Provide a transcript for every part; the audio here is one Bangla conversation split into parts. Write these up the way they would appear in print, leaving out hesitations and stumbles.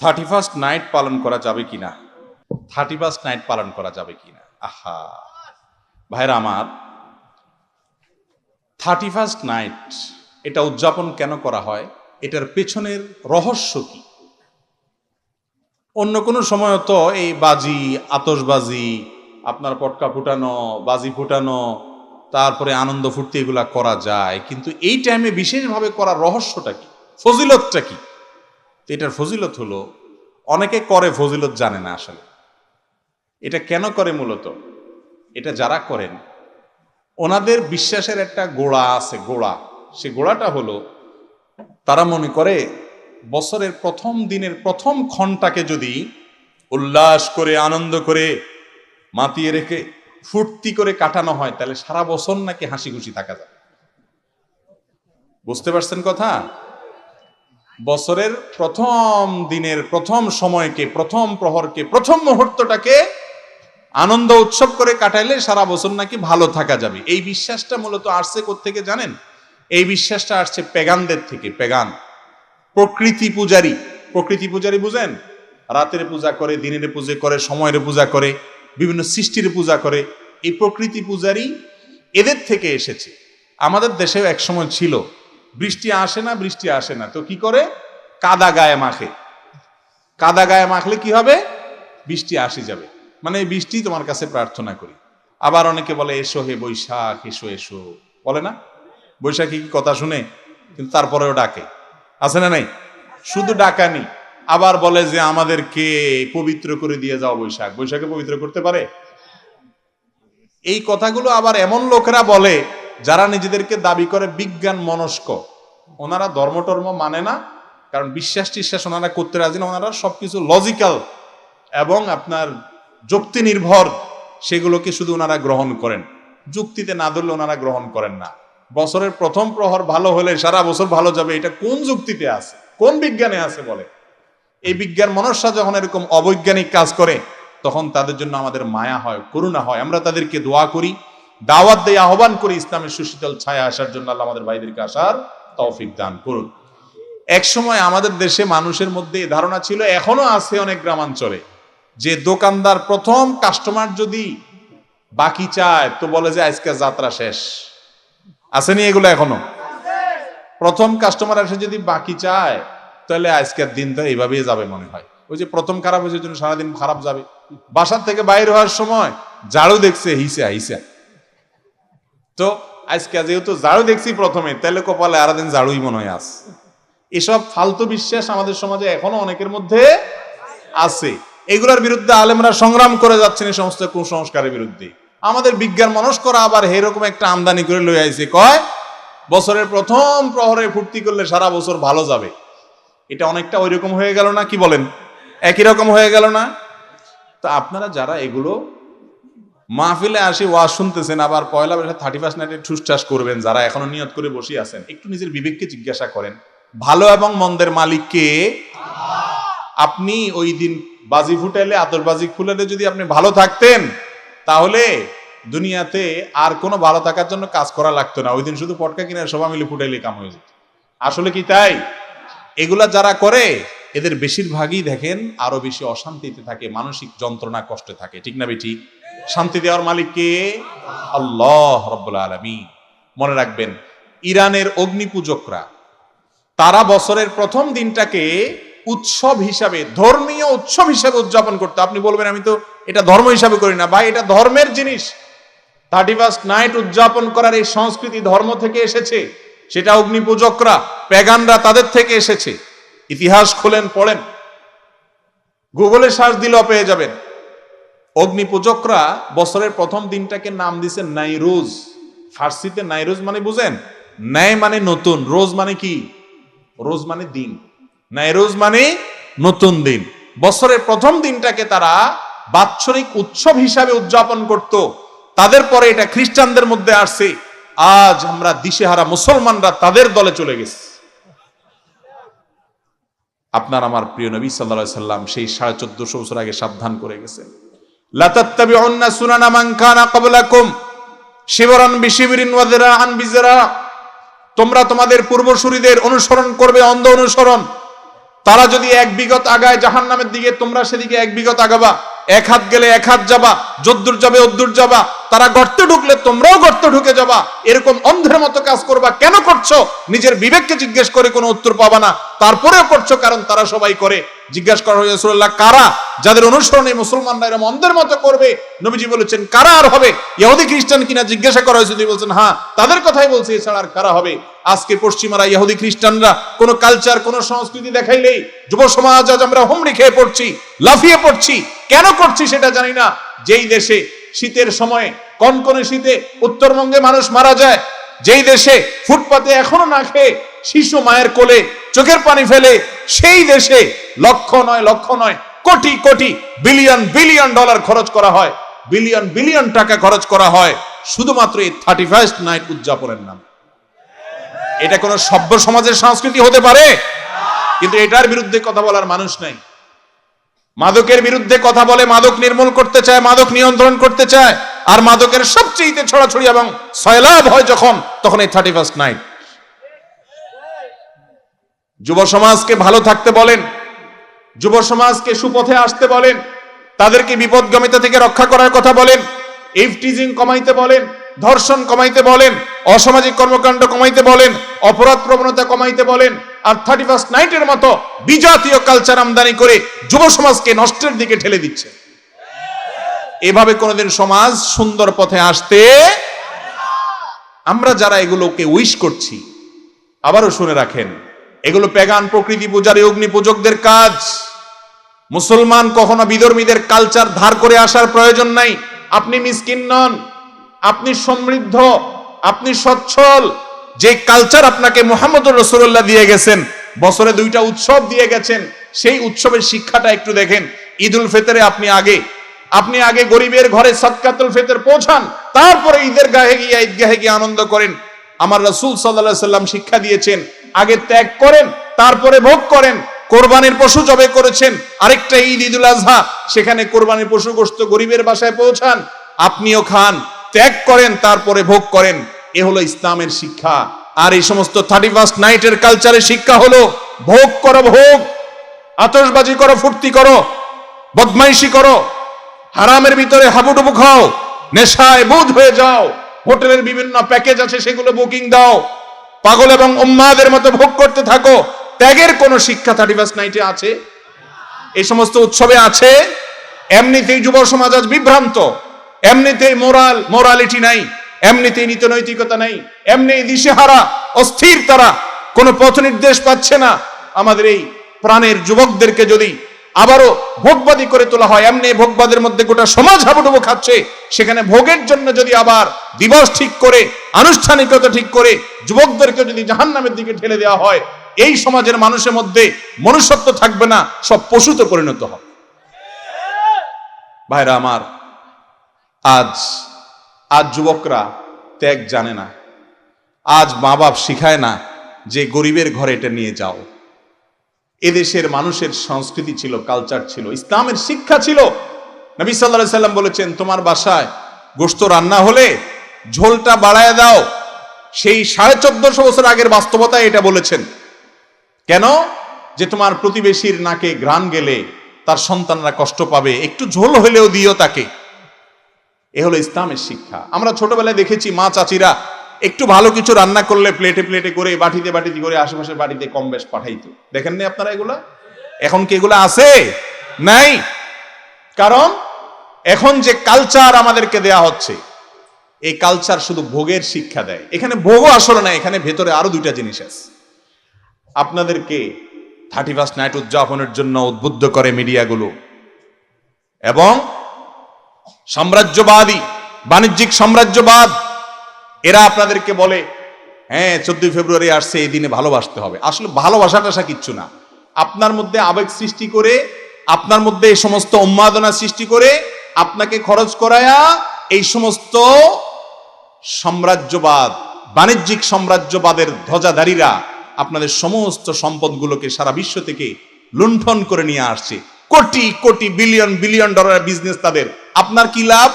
31st নাইট পালন করা যাবে কিনা? 31st নাইট পালন করা যাবে কিনা? আহা ভাইরা আমার, 31st নাইট এটা উদযাপন কেন করা হয়, এটার পেছনের রহস্য কি? অন্য কোনো সময় তো এই বাজি, আতশবাজি, আপনার পটকা ফুটানো, বাজি ফুটানো, তারপরে আনন্দ ফুর্তি এগুলা করা যায়, কিন্তু এই টাইমে বিশেষভাবে করার রহস্যটা কি, ফজিলতটা কি? এটার ফজিলত হলো, অনেকে করে ফজিলত জানে না আসলে এটা কেন করে। মূলত এটা যারা করেন ওনাদের বিশ্বাসের একটা গোড়া আছে, গোড়া। সে গোড়াটা হলো তারা মনে করে বছরের প্রথম দিনের প্রথম ক্ষণটাকে যদি উল্লাস করে, আনন্দ করে, মাতিয়ে রেখে, ফুর্তি করে কাটানো হয়, তাহলে সারা বছর নাকি হাসি খুশি থাকা যায়। বুঝতে পারছেন কথা? বছরের প্রথম দিনের প্রথম সময়কে, প্রথম প্রহরকে, প্রথম মুহূর্তটাকে আনন্দ উৎসব করে কাটাইলে সারা বছর নাকি ভালো থাকা যাবে। এই বিশ্বাসটা মূলত আসছে কোত্থেকে জানেন? এই বিশ্বাসটা আসছে পেগানদের থেকে। পেগান প্রকৃতি পূজারী। প্রকৃতি পূজারী বুঝেন? রাতের পূজা করে, দিনের পূজা করে, সময়ের পূজা করে, বিভিন্ন সৃষ্টির পূজা করে। এই প্রকৃতি পূজারী এদের থেকে এসেছে। আমাদের দেশেও একসময় ছিল, বৃষ্টি আসে না, বৃষ্টি আসে না, তো কি করে? কাদা গায়ে মাখে। কাদা গায়ে মাখলে কি হবে? বৃষ্টি আসে যাবে, মানে এই বৃষ্টি তোমার কাছে প্রার্থনা করি। আবার অনেকে বলে এসো হে বৈশাখ, এসো এসো, বলে না? বৈশাখী কি কথা শুনে? কিন্তু তারপরেও ডাকে, আছে না নাই? শুধু ডাকানি, আবার বলে যে আমাদেরকে পবিত্র করে দিয়ে যাও বৈশাখ। বৈশাখে পবিত্র করতে পারে? এই কথাগুলো আবার এমন লোকেরা বলে যারা নিজেদেরকে দাবি করে বিজ্ঞান মনস্ক। ওনারা ধর্ম মানে না, কারণ বিশ্বাস টিশ্বাস ওনারা করতে রাজি না। ওনারা সবকিছু লজিক্যাল এবং আপনার যুক্তি নির্ভর, সেগুলোকে শুধু ওনারা গ্রহণ করেন, যুক্তিতে না ধরলে ওনারা গ্রহণ করেন না। বছরের প্রথম প্রহর ভালো হলে সারা বছর ভালো যাবে, এটা কোন যুক্তিতে আছে, কোন বিজ্ঞানে আছে বলে? এই বিজ্ঞান মনস্যা যখন এরকম অবৈজ্ঞানিক কাজ করে, তখন তাদের জন্য আমাদের মায়া হয়, করুণা হয়। আমরা তাদেরকে দোয়া করি, দাওয়াত দেই, আহ্বান করি ইসলামের সুশীতল ছায়া আসার জন্য। আল্লাহ আমাদের ভাইদেরকে আসার তৌফিক দান করুন। এক সময় আমাদের দেশে মানুষের মধ্যে এই ধারণা ছিল, এখনো আছে অনেক গ্রামাঞ্চলে, যে দোকানদার প্রথম কাস্টমার যদি বাকি চায় তো বলে যে আজকে যাত্রা শেষ। আসেনি এগুলো এখনো? প্রথম কাস্টমার এসে যদি বাকি চায়, তাহলে আজকের দিন তো এইভাবেই যাবে মনে হয়। ওই যে প্রথম খারাপ হয়েছে জন্য সারাদিন খারাপ যাবে। বাসার থেকে বাইরে হওয়ার সময় ঝাড়ু দেখছে হিসা। তো আজকে যেহেতু ঝাড়ু দেখছি প্রথমে, তাহলে কপালে আর দিন ঝাড়ুই মনে হয় আস। এসব ফালতু বিশ্বাস আমাদের সমাজে এখনো অনেকের মধ্যে আছে। এগুলোর বিরুদ্ধে আলেমরা সংগ্রাম করে যাচ্ছেন, এই সমস্ত কুসংস্কারের বিরুদ্ধে। আমাদের বিজ্ঞান মনস্করা আবার এরকম একটা আমদানি করে লই আইছে, কয় বছরের প্রথম প্রহরে ফুর্তি করলে সারা বছর ভালো যাবে। এটা অনেকটা ওই রকম হয়ে গেল না? কি বলেন? একই রকম হয়ে গেল না? তা আপনারা যারা এগুলো মাহফিলে আসি ওয়াজ শুনতেছেন, আবার পয়লা বৈশাখ 31st নাইটে ঠুসঠাস করবেন, যারা এখনো নিয়ত করে বসে আছেন, একটু নিজের বিবেককে জিজ্ঞাসা করেন, ভালো এবং মন্দের মালিককে? আপনি ওই দিন বাজি ফুটাইলে, আতশবাজি ফুটাইলে যদি আপনি ভালো থাকতেন, তাহলে দুনিয়াতে আর কোনো ভালো থাকার জন্য কাজ করা লাগতো না। ওই দিন শুধু পটকা কিনে সবাই মিলে ফুটাইলে কাম হয়ে যেত। আসলে কি তাই? এগুলা যারা করে এদের বেশিরভাগই দেখেন আরো বেশি অশান্তিতে থাকে, মানসিক যন্ত্রণা, কষ্টে থাকে। ঠিক না বেঠিক? শান্তি দেওয়ার মালিক কে? আল্লাহ রাব্বুল আলামিন। মনে রাখবেন, ইরানের অগ্নি পূজকরা, তারা বছরের প্রথম দিনটাকে উৎসব হিসাবে, ধর্মীয় উৎসব হিসাবে উদযাপন করতো। আপনি বলবেন আমি তো এটা ধর্ম হিসাবে করি না। ভাই, এটা ধর্মের জিনিস। 31st নাইট উদযাপন করার এই সংস্কৃতি ধর্ম থেকে এসেছে। সেটা অগ্নি পূজকরা, পেগানরা, তাদের থেকে এসেছে। ইতিহাস খোলেন, পড়েন, গুগলে সার্চ দিলেও পেয়ে যাবেন। অগ্নি পূজকরা বছরের প্রথম দিনটাকে নাম দিয়েছে নাইরোজ। ফার্সিতে নাইরোজ মানে বুঝেন? ন্যায় মানে নতুন, রোজ মানে কি? রোজ মানে দিন, নাইরোজ মানে নতুন দিন। বছরের প্রথম দিনটাকে তারা বাৎসরিক উৎসব হিসাবে উদযাপন করত। তাদের পরে এটা খ্রিস্টানদের মধ্যে আসছে। আজ আমরা দিশেহারা মুসলমানরা তাদের দলে চলে গেছি। আপনার আমার প্রিয় নবী সাল্লাল্লাহু আলাইহি সাল্লাম সেই 1450 বছর আগে সাবধান করে গেছেন, লা তাত্তাবিউন্না সুনানা মান কানা ক্বাবলাকুম শিবরান বিশিবরিন ওয়া যিরাআন বিযিরা। তোমরা তোমাদের পূর্বসূরীদের অনুসরণ করবে, অন্ধ অনুসরণ। তারা যদি 1 বিঘত আগায় জাহান্নামের দিকে, তোমরা সেদিকে 1 বিঘত আগাবা। 1 হাত গেলে 1 হাত যাবা, যদ্দূর যাবে অদ্দূর যাবা। তারা গর্তে ঢুকলে তোমরাও গর্তে ঢুকে যাবা। এরকম অন্ধের মতো কাজ করবা। কেন করছো? নিজের বিবেককে জিজ্ঞেস করে কোনো উত্তর পাবা না, তারপরেও করছো কারণ তারা সবাই করে। জিজ্ঞাসা করা হয়েছে রাসূলুল্লাহ, কারা যাদের অনুসরণে মুসলমানরা এরকম অন্ধের মতো করবে? নবীজি বলেছেন, কারা আর হবে? ইহুদি খ্রিস্টান কিনা জিজ্ঞাসা করা হয়েছে, তিনি বলছেন হ্যাঁ, তাদের কথাই বলছি, এছাড়া আর কারা হবে? আজকে পশ্চিমারা, ইহুদি খ্রিস্টানরা কোন কালচার, কোন সংস্কৃতি দেখাইলেই যুব সমাজ আজ আমরা হুমড়ি খেয়ে পড়ছি, লাফিয়ে পড়ছি। কেন করছি সেটা জানি না। যেই দেশে শীতের সময়ে, কনকনে শীতে উত্তরবঙ্গে মানুষ মারা যায়, যেই দেশে ফুটপাতে এখনো না খেয়ে শিশু মায়ের কোলে চোখের পানি ফেলে, সেই দেশে লক্ষ নয় crore crore billion billion dollar খরচ করা হয়, বিলিয়ন বিলিয়ন টাকা খরচ করা হয় শুধুমাত্র এই 31st নাইট উদযাপনের নামে। এটা কোন সভ্য সমাজের সংস্কৃতি হতে পারে? কিন্তু এটার বিরুদ্ধে কথা বলার মানুষ নাই। মাদকের বিরুদ্ধে কথা বলে, মাদক নির্মূল করতে চায়, মাদক নিয়ন্ত্রণ করতে চায়। আর মাদকের সবচেয়ে ছড়াছড়ি এবং সয়লাভ হয় যখন, তখন এই 31st নাইট। যুব সমাজকে ভালো থাকতে বলেন, যুব সমাজকে সুপথে আসতে বলেন, তাদেরকে বিপদগামিতা থেকে রক্ষা করার কথা বলেন, ইফটিজিং কমাইতে বলেন, ধর্ষণ কমাইতে বলেন, অসামাজিক কর্মকাণ্ড কমাইতে বলেন, অপরাধ প্রবণতা কমাইতে বলেন। আর 31st নাইটের মতো বিজাতীয় কালচার আমদানি করে যুব সমাজকে নষ্টের দিকে ঠেলে দিচ্ছে। এভাবে কোনোদিন সমাজ সুন্দর পথে আসতে, আমরা যারা এগুলোকে উইশ করছি, আবারও শুনে রাখেন, এগুলো পেগান প্রকৃতি পূজারী অগ্নি পূজকদের কাজ। মুসলমান কখনো বিধর্মীদের কালচার ধার করে আসার প্রয়োজন নাই। আপনি মিসকিন নন, আপনি সমৃদ্ধ, আপনি সচ্ছল। যে কালচার আপনাকে মুহাম্মদুর রাসূলুল্লাহ দিয়ে গেছেন, বছরে 2টা উৎসব দিয়ে গেছেন, সেই উৎসবের শিক্ষাটা একটু দেখেন। ঈদুল ফিতরে আপনি আগে গরিবের ঘরে সাদকাতুল ফিতর পৌঁছান, তারপরে ঈদের গাহে গিয়ে ঈদগাহে গিয়ে আনন্দ করেন। আমার রাসূল সাল্লাল্লাহু আলাইহি সাল্লাম শিক্ষা দিয়েছেন, আগে ত্যাগ করেন, তারপরে ভোগ করেন। কোরবানির পশু জবে করেছেন, আরেকটা ঈদ, ঈদুল আজহা, সেখানে কোরবানির পশু গোশত গরিবের বাসায় পৌঁছান, আপনিও খান, ত্যাগ করেন, তারপরে ভোগ করেন। এ হলো ইসলামের শিক্ষা। আর এই সমস্ত 31st নাইটের কালচারের শিক্ষা হলো ভোগ করো, ভোগ, আতশবাজি করো, ফুর্তি করো, বদমাইশি করো, হারামের ভিতরে হাবুডুবু খাও, নেশায় বুধ হয়ে যাও, হোটেলের বিভিন্ন প্যাকেজ আছে সেগুলো বুকিং দাও, পাগল এবং উম্মাদের মতো ভোগ করতে থাকো। ত্যাগের কোন শিক্ষা 31st নাইটে আছে? এই সমস্ত উৎসবে আছে? এমনিতেই যুব সমাজ আজ বিভ্রান্ত, এমনিতেই মোরালিটি নাই, এমনিতেই নীতি নৈতিকতা নাই, এমনি দিশেহারা, অস্থির, তারা কোনো পথ নির্দেশ পাচ্ছে না। আমাদের এই প্রাণের যুবকদেরকে যদি আবারও ভোগবাদী করে তোলা হয়, এমনি ভোগবাদের মধ্যে গোটা সমাজ হাবুডুবু খাচ্ছে, সেখানে ভোগের জন্য যদি আবার দিবস ঠিক করে, আনুষ্ঠানিকতা ঠিক করে যুবকদেরকে যদি জাহান্নামের দিকে ঠেলে দেওয়া হয়, এই সমাজের মানুষের মধ্যে মনুষ্যত্ব থাকবে না, সব পশুতে পরিণত হবে। ভাইরা আমার, আজ যুবকরা ত্যাগ জানে না। আজ মা বাপ শিখায় না যে গরিবের ঘরে এটা নিয়ে যাও। এদেশের মানুষের সংস্কৃতি ছিল, কালচার ছিল, ইসলামের শিক্ষা ছিল। নবী সাল্লাল্লাহু আলাইহি সাল্লাম বলেছেন, তোমার বাসায় গোশত রান্না হলে ঝোলটা বাড়ায় দাও। সেই 1450 বছর আগের বাস্তবতা এটা বলেছেন। কেন? যে তোমার প্রতিবেশীর নাকে ঘ্রাণ গেলে তার সন্তানরা কষ্ট পাবে, একটু ঝোল হলেও দিও তাকে। এ হলো ইসলামের শিক্ষা। আমরা ছোটবেলায় দেখেছি মা চাচিরা একটু ভালো কিছু রান্না করলে প্লেটে প্লেটে করে, বাটিতে বাটিতে করে আশেপাশের বাড়িতে কম বেশ পাঠাইতো। দেখেন না আপনারা এগুলা? এখন কি এগুলা আছে? নাই। কারণ এখন যে কালচার আমাদেরকে দেয়া হচ্ছে, এই কালচার শুধু ভোগের শিক্ষা দেয়। এখানে ভোগও আসলে না, এখানে ভেতরে আরো 2টা জিনিস আছে। আপনাদেরকে 31st নাইট উদযাপনের জন্য উদ্বুদ্ধ করে মিডিয়াগুলো, এবং সাম্রাজ্যবাদী, বাণিজ্যিক সাম্রাজ্যবাদ, এরা আপনাদেরকে বলে হ্যাঁ 14 ফেব্রুয়ারি আসছে, এই দিনে ভালোবাসতে হবে। আসলে ভালোবাসাটা কিচ্ছু না। আপনার মধ্যে আবেগ সৃষ্টি করে, আপনার মধ্যে এই সমস্ত উন্মাদনা সৃষ্টি করে, আপনাকে খরচ করায়া এই সমস্ত সাম্রাজ্যবাদ, বাণিজ্যিক সাম্রাজ্যবাদের ধ্বজাধারীরা আপনাদের সমস্ত সম্পদগুলোকে সারা বিশ্ব থেকে লুণ্ঠন করে নিয়ে আসছে। কোটি কোটি বিলিয়ন বিলিয়ন ডলারের বিজনেস তাদের। আপনার কি লাভ?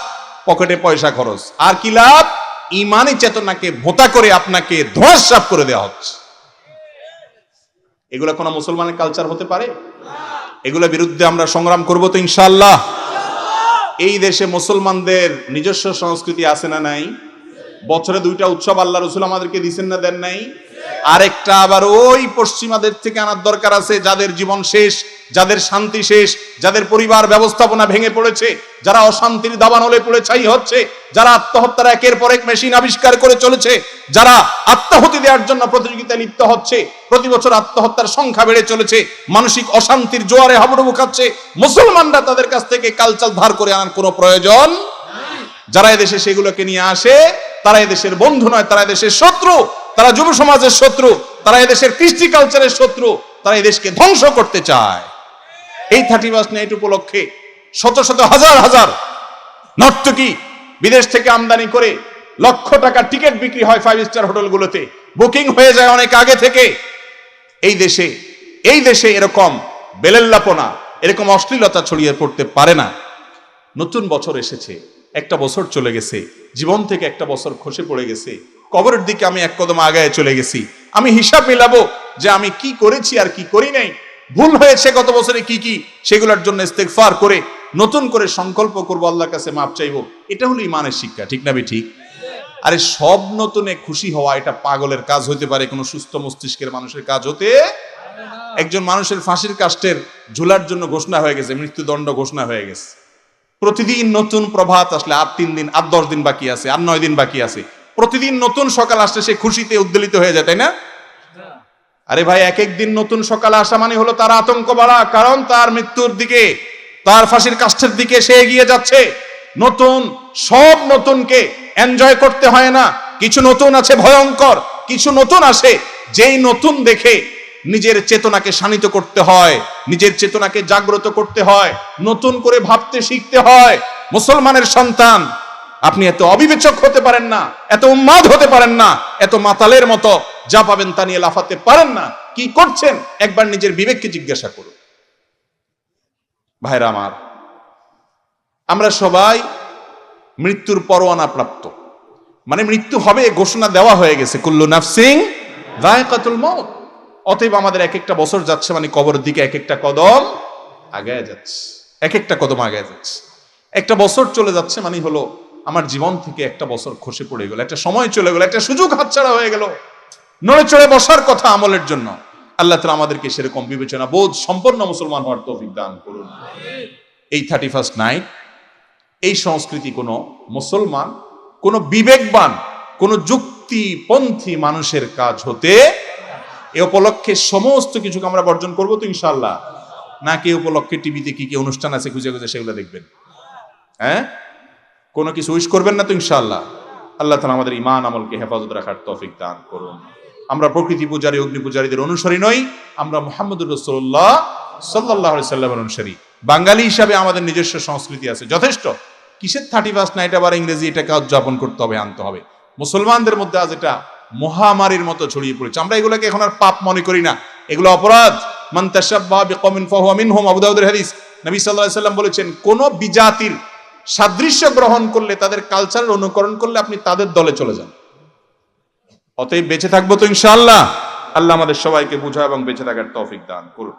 পকেটে পয়সা খরচ। আর কি লাভ? ইমানি চেতনাকে ভোঁতা করে আপনাকে ধোঁয়াশাপ করে দেওয়া হচ্ছে। এগুলা কোনো মুসলমানের কালচার হতে পারে? এগুলোর বিরুদ্ধে আমরা সংগ্রাম করব তো ইনশাআল্লাহ। এই দেশে মুসলমানদের নিজস্ব সংস্কৃতি আছে না নাই? বছরে 2টা উৎসব আল্লাহ রাসূল আমাদেরকে দিবেন না, দেন নাই? আরেকটা আবার ওই পশ্চিমাদের থেকে আনার দরকার আছে, যাদের জীবন শেষ, যাদের শান্তি শেষ, যাদের পরিবার ব্যবস্থাপনা ভেঙে পড়েছে, যারা অশান্তির দাবানলে পড়ে ছাই হচ্ছে, যারা আত্মহত্যার একের পর এক মেশিন আবিষ্কার করে চলেছে, যারা আত্মাহুতি দেওয়ার জন্য প্রতিযোগিতায় লিপ্ত হচ্ছে, প্রতি বছর আত্মহত্যার সংখ্যা বেড়ে চলেছে, মানসিক অশান্তির জোয়ারে হাবুডুবু খাচ্ছে। মুসলমানরা তাদের কাছ থেকে কালচার ধার করে আনার কোনো প্রয়োজন নাই। যারা এদেশে সেগুলোকে নিয়ে আসে তারা এদেশের বন্ধু নয়, তারা এদেশের শত্রু, তারা যুব সমাজের শত্রু, তারা এদেশের কৃষ্টি কালচারের শত্রু, তারা এদেশকে ধ্বংস করতে চায়। এই 31 নাইট উপলক্ষে শত শত হাজার হাজার নর্তকী বিদেশ থেকে আমদানি করে লক্ষ টাকার টিকিট বিক্রি হয় 5 স্টার হোটেলগুলোতে, বুকিং হয়ে যায় অনেক আগে থেকে। এই দেশে এরকম বেলেল্লাপনা, এরকম অশ্লীলতা ছড়িয়ে পড়তে পারে না। নতুন বছর এসেছে, একটা বছর চলে গেছে, জীবন থেকে একটা বছর খসে পড়ে গেছে, কবরের দিকে আমি এক কদম আগায় চলে গেছি। আমি হিসাব মিলাবো যে আমি কি করেছি আর কি করি নাই, ভুল হয়েছে গত বছরে কি কি, সেগুলোর জন্য ইস্তেগফার করে নতুন করে সংকল্প করবো, আল্লাহর কাছে মাপ চাইবো। এটা হলো ইমানের শিক্ষা, ঠিক না ঠিক? আরে সব নতুনে খুশি হওয়া এটা পাগলের কাজ হতে পারে, কোনো সুস্থ মস্তিষ্কের মানুষের কাজ হতে। একজন মানুষের ফাঁসির কাষ্টের ঝুলার জন্য ঘোষণা হয়ে গেছে, মৃত্যুদণ্ড ঘোষণা হয়ে গেছে, প্রতিদিন নতুন প্রভাত আসলে, আর 3 দিন, আর 10 দিন বাকি আছে, আর 9 দিন বাকি আছে, প্রতিদিন নতুন সকাল আসলে সে খুশিতে উদ্বেলিত হয়ে যায়, তাই না? আরে ভাই, এক এক দিন নতুন সকাল আসা মানে হলো তার আতঙ্ক বাড়া, কারণ তার মৃত্যুর দিকে, তার ফাঁসির কাষ্ঠের দিকে সে এগিয়ে যাচ্ছে। নতুন, সব নতুনকে এনজয় করতে হয় না, কিছু নতুন আছে ভয়ঙ্কর, কিছু নতুন আসে যেই নতুন দেখে নিজের চেতনাকে শানিত করতে হয়, নিজের চেতনাকে জাগ্রত করতে হয়, নতুন করে ভাবতে শিখতে হয়। মুসলমানের সন্তান, আপনি এত অবিবেচক হতে পারেন না, এত উন্মাদ হতে পারেন না, এত মাতালের মতো যা পাবেন তা নিয়ে লাফাতে পারেন না। কি করছেন একবার নিজের বিবেককে জিজ্ঞাসা করুন। ভাইরা আমার, আমরা সবাই মৃত্যুর পরোয়ানা প্রাপ্ত, মানে মৃত্যু হবে ঘোষণা দেওয়া হয়ে গেছে, কুল্লু নাফসিন যায়কাতুল মাউত। অতএব আমাদের এক একটা বছর যাচ্ছে মানে কবরের দিকে এক একটা কদম আগায় যাচ্ছে, এক একটা কদম আগায় যাচ্ছে। একটা বছর চলে যাচ্ছে মানে হলো আমার জীবন থেকে একটা বছর খসে পড়ে গেল, একটা সময় চলে গেল, একটা সুযোগ হাতছাড়া হয়ে গেল নড়ে চড়ে বসার কথা আমলের জন্য। আল্লাহ তাআলা আমাদেরকে সেরকম বিবেচনা বোধ সম্পন্ন মুসলমান হওয়ার তৌফিক দান করুন। এই 31 নাইট, এই সংস্কৃতি কোনো মুসলমান, কোনো বিবেকবান, কোনো যুক্তিপন্থী মানুষের কাজ হতে। এ উপলক্ষে সমস্ত কিছুকে আমরা বর্জন করবো তো ইনশাআল্লাহ, নাকি উপলক্ষে টিভিতে কি কি অনুষ্ঠান আছে খুঁজে খুঁজে সেগুলো দেখবেন? হ্যাঁ, কোনো কিছু উইশ করবেন না তো ইনশাআল্লাহ। আল্লাহ তাআলা আমাদের ঈমান আমলকে হেফাজত রাখার তৌফিক দান করুন। আমরা প্রকৃতি পূজারী, অগ্নি পূজারীদের অনুসারী নই, আমরা মুহাম্মদুর রাসূলুল্লাহ সাল্লাল্লাহু আলাইহি সাল্লামের অনুসারী। বাঙালি হিসাবে আমাদের নিজস্ব সংস্কৃতি আছে, যথেষ্ট। কিসের 31 নাইট আবার ইংরেজি এটাকে উদযাপন করতে হবে, আনতে হবে? মুসলমানদের মধ্যে আজ এটা মহামারীর মতো ছড়িয়ে পড়েছে। আমরা এগুলোকে এখন আর পাপ মনে করি না, এগুলো অপরাধ। মান তাশাব্বাহা বিকওমিন ফাহুয়া মিনহুম, আবু দাউদের হাদিস। নবী সাল্লাল্লাহু আলাইহি সাল্লাম বলেছেন, কোন বিজাতির সাদৃশ্য গ্রহণ করলে, তাদের কালচারের অনুকরণ করলে আপনি তাদের দলে চলে যান। অতএব বেঁচে থাকবো তো ইনশাআল্লাহ। আল্লাহ আমাদের সবাইকে বুঝা এবং বেঁচে থাকার তৌফিক দান করুন।